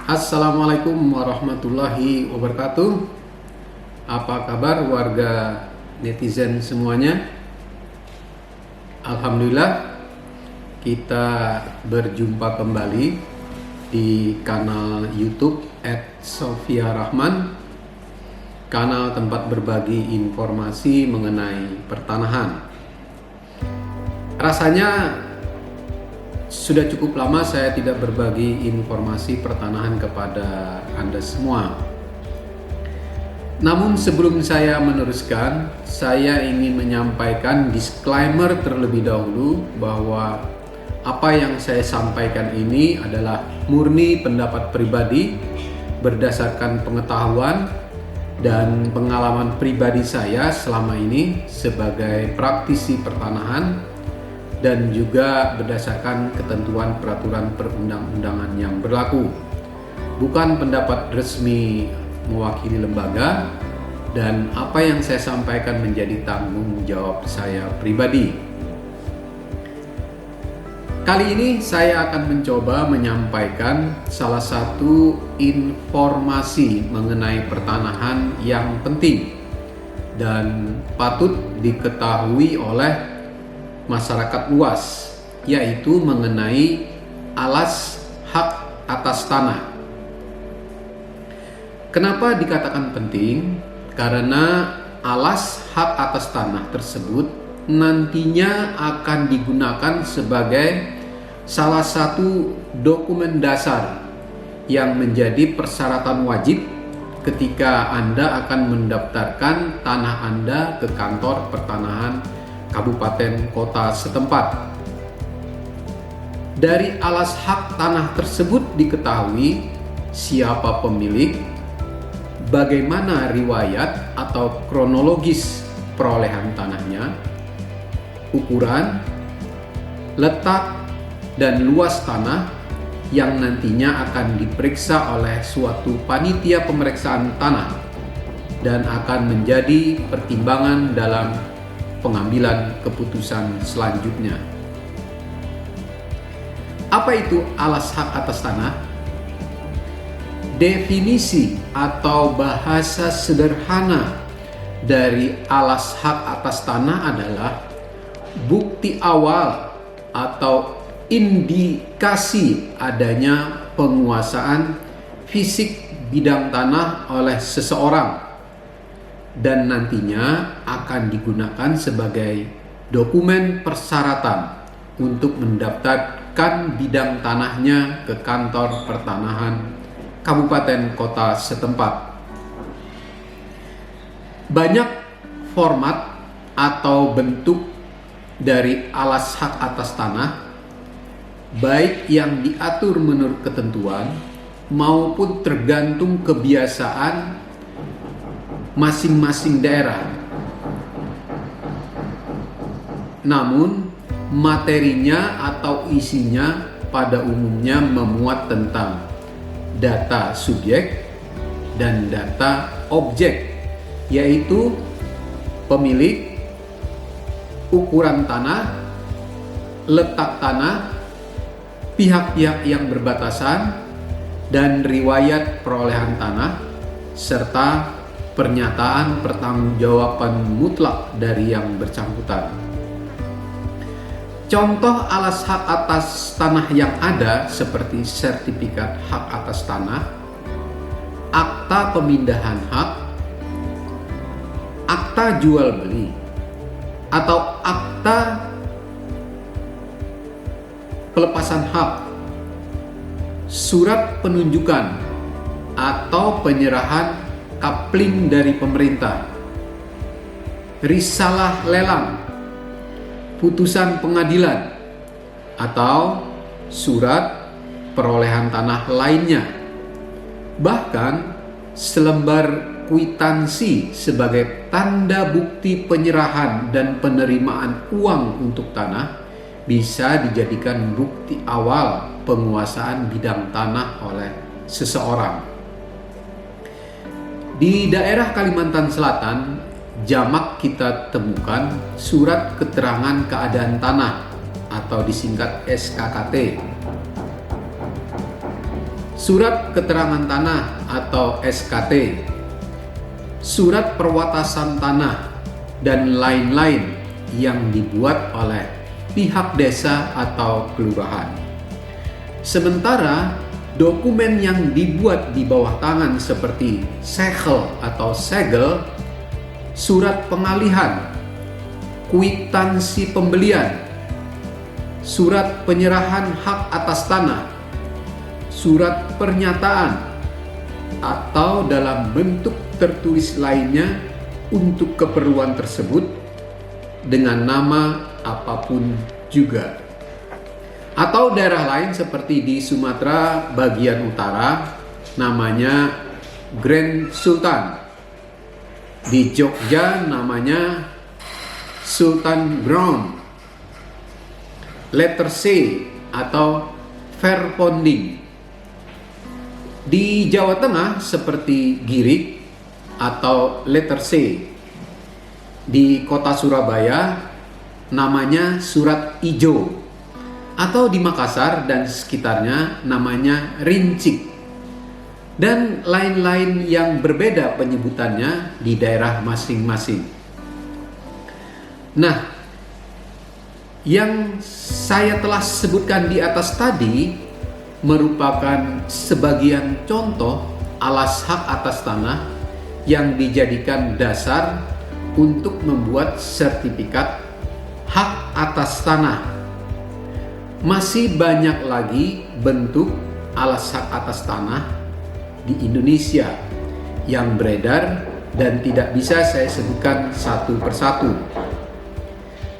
Assalamualaikum warahmatullahi wabarakatuh. Apa kabar warga netizen semuanya? Alhamdulillah kita berjumpa kembali di kanal YouTube @sofiarahman, kanal tempat berbagi informasi mengenai pertanahan. Rasanya sudah cukup lama saya tidak berbagi informasi pertanahan kepada Anda semua. Namun sebelum saya meneruskan, saya ingin menyampaikan disclaimer terlebih dahulu bahwa apa yang saya sampaikan ini adalah murni pendapat pribadi berdasarkan pengetahuan dan pengalaman pribadi saya selama ini sebagai praktisi pertanahan, dan juga berdasarkan ketentuan peraturan perundang-undangan yang berlaku. Bukan pendapat resmi mewakili lembaga, dan apa yang saya sampaikan menjadi tanggung jawab saya pribadi. Kali ini saya akan mencoba menyampaikan salah satu informasi mengenai pertanahan yang penting dan patut diketahui oleh masyarakat luas, yaitu mengenai alas hak atas tanah. Kenapa dikatakan penting? Karena alas hak atas tanah tersebut nantinya akan digunakan sebagai salah satu dokumen dasar yang menjadi persyaratan wajib ketika Anda akan mendaftarkan tanah Anda ke kantor pertanahan kabupaten kota setempat. Dari alas hak tanah tersebut diketahui siapa pemilik, bagaimana riwayat atau kronologis perolehan tanahnya, ukuran, letak, dan luas tanah yang nantinya akan diperiksa oleh suatu panitia pemeriksaan tanah dan akan menjadi pertimbangan dalam pengambilan keputusan selanjutnya. Apa itu alas hak atas tanah? Definisi atau bahasa sederhana dari alas hak atas tanah adalah bukti awal atau indikasi adanya penguasaan fisik bidang tanah oleh seseorang, dan nantinya akan digunakan sebagai dokumen persyaratan untuk mendaftarkan bidang tanahnya ke kantor pertanahan kabupaten kota setempat. Banyak format atau bentuk dari alas hak atas tanah, baik yang diatur menurut ketentuan maupun tergantung kebiasaan masing-masing daerah. Namun materinya atau isinya pada umumnya memuat tentang data subjek dan data objek, yaitu pemilik, ukuran tanah, letak tanah, pihak-pihak yang berbatasan, dan riwayat perolehan tanah, serta pernyataan pertanggungjawaban mutlak dari yang bersangkutan. Contoh alas hak atas tanah yang ada seperti sertifikat hak atas tanah, akta pemindahan hak, akta jual beli, atau akta pelepasan hak, surat penunjukan atau penyerahan kapling dari pemerintah, risalah lelang, putusan pengadilan, atau surat perolehan tanah lainnya. Bahkan selembar kwitansi sebagai tanda bukti penyerahan dan penerimaan uang untuk tanah bisa dijadikan bukti awal penguasaan bidang tanah oleh seseorang. Di daerah Kalimantan Selatan, jamak kita temukan surat keterangan keadaan tanah atau disingkat SKKT. surat keterangan tanah atau SKT, surat perwatasan tanah, dan lain-lain yang dibuat oleh pihak desa atau kelurahan. Sementara dokumen yang dibuat di bawah tangan seperti segel atau segel, surat pengalihan, kwitansi pembelian, surat penyerahan hak atas tanah, surat pernyataan, atau dalam bentuk tertulis lainnya untuk keperluan tersebut dengan nama apapun juga. Atau daerah lain seperti di Sumatera bagian utara namanya Grand Sultan, di Jogja namanya Sultan Ground, letter C atau Verponding. Di Jawa Tengah seperti Girig atau letter C. Di kota Surabaya namanya surat ijo, atau di Makassar dan sekitarnya namanya rincik, dan lain-lain yang berbeda penyebutannya di daerah masing-masing. Nah, yang saya telah sebutkan di atas tadi merupakan sebagian contoh alas hak atas tanah yang dijadikan dasar untuk membuat sertifikat hak atas tanah. Masih banyak lagi bentuk alas hak atas tanah di Indonesia yang beredar dan tidak bisa saya sebutkan satu persatu.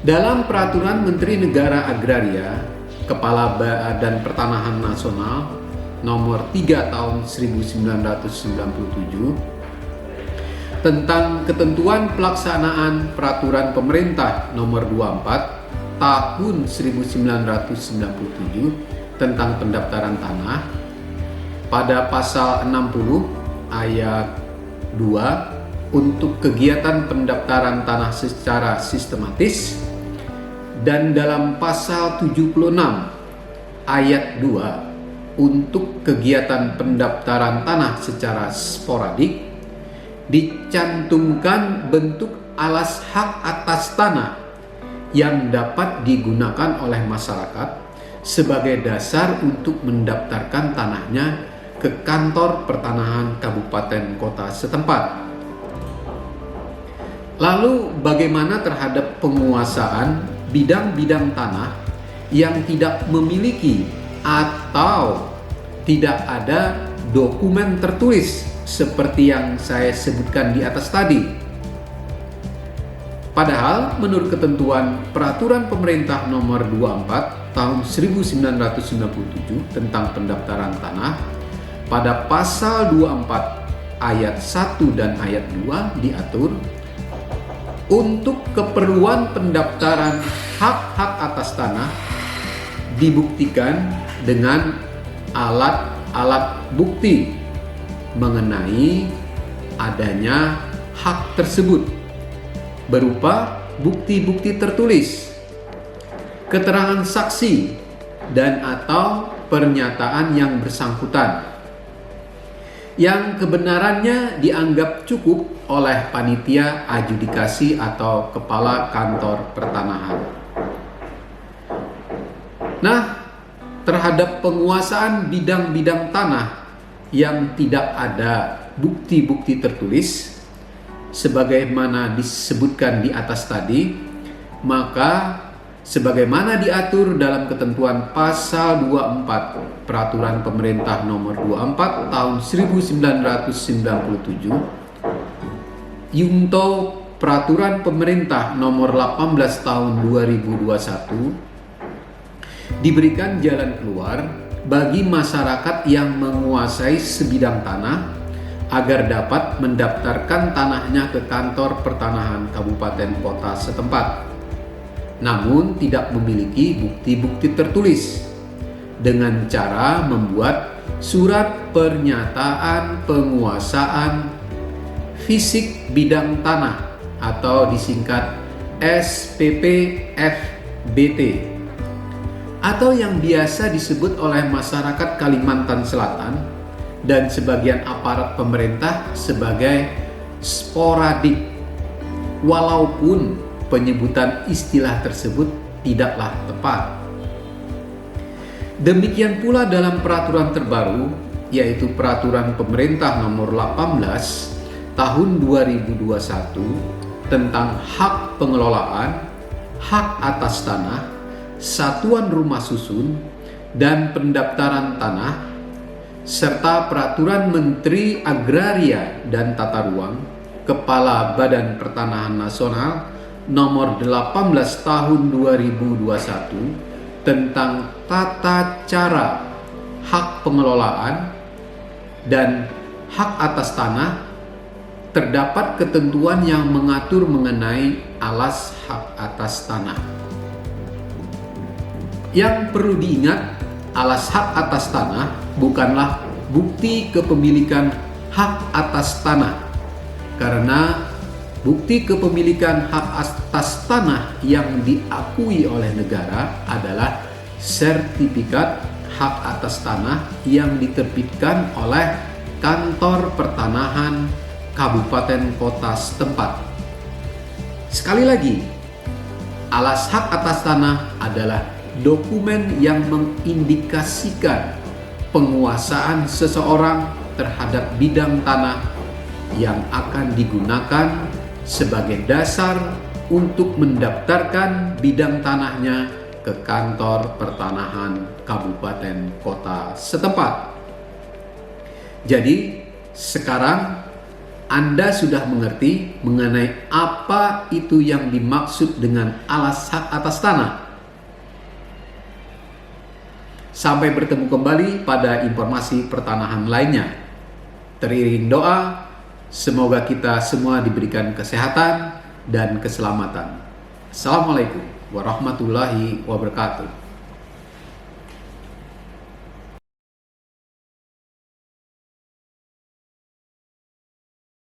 Dalam Peraturan Menteri Negara Agraria, Kepala Badan Pertanahan Nasional nomor 3 tahun 1997 tentang ketentuan pelaksanaan Peraturan Pemerintah nomor 24 tahun 1997 tentang pendaftaran tanah, pada pasal 60 ayat 2 untuk kegiatan pendaftaran tanah secara sistematis, dan dalam pasal 76 ayat 2 untuk kegiatan pendaftaran tanah secara sporadik dicantumkan bentuk alas hak atas tanah yang dapat digunakan oleh masyarakat sebagai dasar untuk mendaftarkan tanahnya ke kantor pertanahan kabupaten kota setempat. Lalu bagaimana terhadap penguasaan bidang-bidang tanah yang tidak memiliki atau tidak ada dokumen tertulis seperti yang saya sebutkan di atas tadi? Padahal menurut ketentuan Peraturan Pemerintah nomor 24 tahun 1997 tentang pendaftaran tanah, pada pasal 24 ayat 1 dan ayat 2 diatur untuk keperluan pendaftaran hak-hak atas tanah dibuktikan dengan alat-alat bukti mengenai adanya hak tersebut berupa bukti-bukti tertulis, keterangan saksi, dan atau pernyataan yang bersangkutan yang kebenarannya dianggap cukup oleh panitia adjudikasi atau kepala kantor pertanahan. Nah, terhadap penguasaan bidang-bidang tanah yang tidak ada bukti-bukti tertulis sebagaimana disebutkan di atas tadi, maka sebagaimana diatur dalam ketentuan pasal 24 Peraturan Pemerintah nomor 24 tahun 1997, Yungto Peraturan Pemerintah nomor 18 tahun 2021, diberikan jalan keluar bagi masyarakat yang menguasai sebidang tanah agar dapat mendaftarkan tanahnya ke kantor pertanahan kabupaten kota setempat, namun tidak memiliki bukti-bukti tertulis, dengan cara membuat surat pernyataan penguasaan fisik bidang tanah atau disingkat SPPFBT, atau yang biasa disebut oleh masyarakat Kalimantan Selatan dan sebagian aparat pemerintah sebagai sporadik, walaupun penyebutan istilah tersebut tidaklah tepat. Demikian pula dalam peraturan terbaru, yaitu Peraturan Pemerintah Nomor 18 Tahun 2021 tentang hak pengelolaan, hak atas tanah, satuan rumah susun, dan pendaftaran tanah, serta Peraturan Menteri Agraria dan Tata Ruang, Kepala Badan Pertanahan Nasional Nomor 18 Tahun 2021 tentang tata cara hak pengelolaan dan hak atas tanah, terdapat ketentuan yang mengatur mengenai alas hak atas tanah. Yang perlu diingat, alas hak atas tanah bukanlah bukti kepemilikan hak atas tanah, karena bukti kepemilikan hak atas tanah yang diakui oleh negara adalah sertifikat hak atas tanah yang diterbitkan oleh kantor pertanahan kabupaten kota setempat. Sekali lagi, alas hak atas tanah adalah dokumen yang mengindikasikan penguasaan seseorang terhadap bidang tanah yang akan digunakan sebagai dasar untuk mendaftarkan bidang tanahnya ke kantor pertanahan kabupaten kota setempat. Jadi, sekarang Anda sudah mengerti mengenai apa itu yang dimaksud dengan alas hak atas tanah. Sampai bertemu kembali pada informasi pertanahan lainnya. Teriring doa, semoga kita semua diberikan kesehatan dan keselamatan. Assalamualaikum warahmatullahi wabarakatuh.